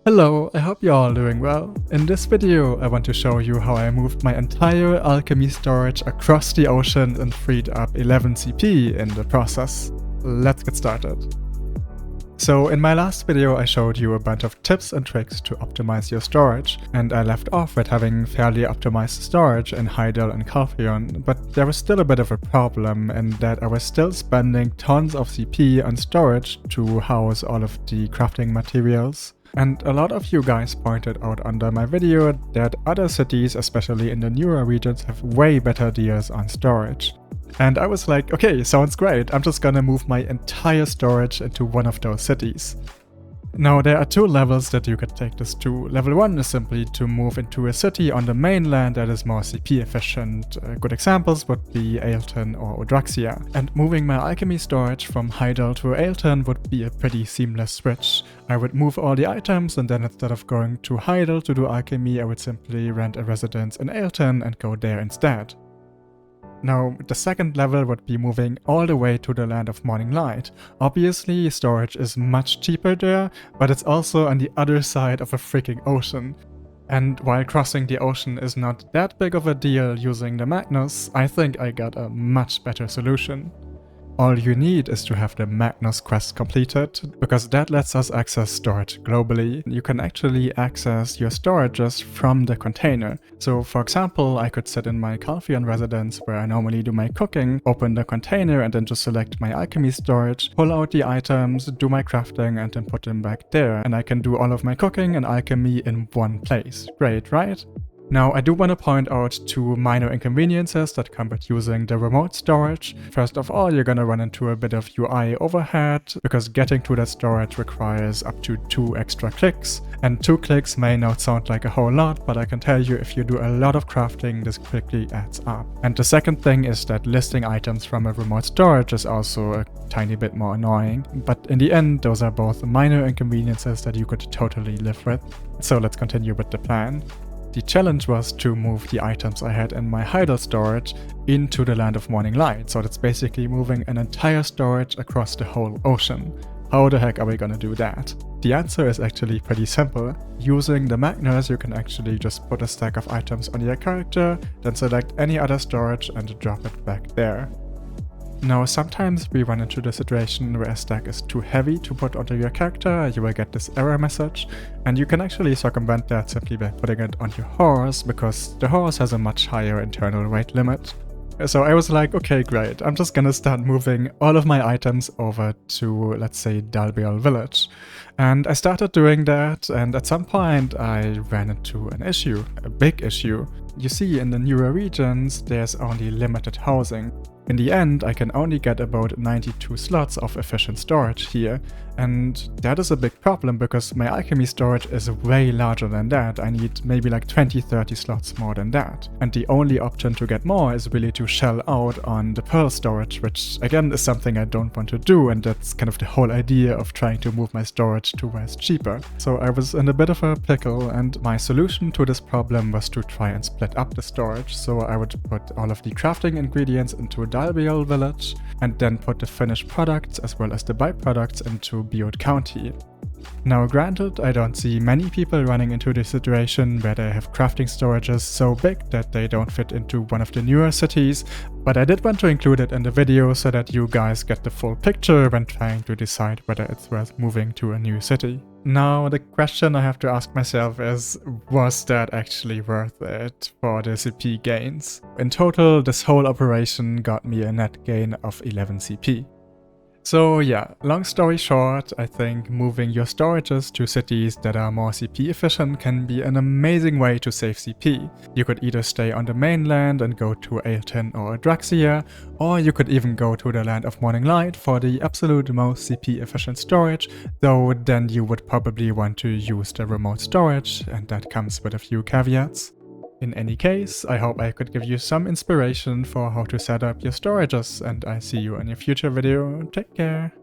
Hello, I hope you're all doing well. In this video, I want to show you how I moved my entire alchemy storage across the ocean and freed up 11 CP in the process. Let's get started. So in my last video I showed you a bunch of tips and tricks to optimize your storage, and I left off with having fairly optimized storage in Hydel and Calpheon, but there was still a bit of a problem in that I was still spending tons of CP on storage to house all of the crafting materials. And a lot of you guys pointed out under my video that other cities, especially in the newer regions, have way better deals on storage. And I was like, okay, sounds great, I'm just gonna move my entire storage into one of those cities. Now there are two levels that you could take this to. Level 1 is simply to move into a city on the mainland that is more CP efficient. Good examples would be Ailton or Odraxia. And moving my alchemy storage from Hydel to Ailton would be a pretty seamless switch. I would move all the items, and then instead of going to Hydel to do alchemy, I would simply rent a residence in Ailton and go there instead. Now, the second level would be moving all the way to the Land of Morning Light. Obviously, storage is much cheaper there, but it's also on the other side of a freaking ocean. And while crossing the ocean is not that big of a deal using the Magnus, I think I got a much better solution. All you need is to have the Magnus quest completed, because that lets us access storage globally. You can actually access your storages from the container. So for example, I could sit in my Calpheon residence where I normally do my cooking, open the container and then just select my alchemy storage, pull out the items, do my crafting and then put them back there. And I can do all of my cooking and alchemy in one place. Great, right? Now, I do want to point out two minor inconveniences that come with using the remote storage. First of all, you're gonna run into a bit of UI overhead, because getting to that storage requires up to 2 extra clicks. And 2 clicks may not sound like a whole lot, but I can tell you if you do a lot of crafting, this quickly adds up. And the second thing is that listing items from a remote storage is also a tiny bit more annoying. But in the end, those are both minor inconveniences that you could totally live with. So let's continue with the plan. The challenge was to move the items I had in my Hydel storage into the Land of Morning Light, so that's basically moving an entire storage across the whole ocean. How the heck are we gonna do that? The answer is actually pretty simple. Using the Magnus, you can actually just put a stack of items on your character, then select any other storage and drop it back there. Now, sometimes we run into the situation where a stack is too heavy to put onto your character, you will get this error message, and you can actually circumvent that simply by putting it on your horse, because the horse has a much higher internal weight limit. So I was like, okay, great, I'm just gonna start moving all of my items over to, let's say, Dalbiel village. And I started doing that, and at some point I ran into an issue, a big issue. You see, in the newer regions, there's only limited housing. In the end, I can only get about 92 slots of efficient storage here, and that is a big problem because my alchemy storage is way larger than that. I need maybe like 20-30 slots more than that. And the only option to get more is really to shell out on the pearl storage, which again is something I don't want to do, and that's kind of the whole idea of trying to move my storage to where it's cheaper. So I was in a bit of a pickle, and my solution to this problem was to try and split up the storage. So I would put all of the crafting ingredients into Dalbiel village, and then put the finished products as well as the byproducts into BDO County. Now granted, I don't see many people running into this situation where they have crafting storages so big that they don't fit into one of the newer cities, but I did want to include it in the video so that you guys get the full picture when trying to decide whether it's worth moving to a new city. Now the question I have to ask myself is, was that actually worth it for the CP gains? In total, this whole operation got me a net gain of 11 CP. So yeah, long story short, I think moving your storages to cities that are more CP efficient can be an amazing way to save CP. You could either stay on the mainland and go to Ailton or Odraxia, or you could even go to the Land of Morning Light for the absolute most CP efficient storage, though then you would probably want to use the remote storage, and that comes with a few caveats. In any case, I hope I could give you some inspiration for how to set up your storages, and I see you in a future video. Take care!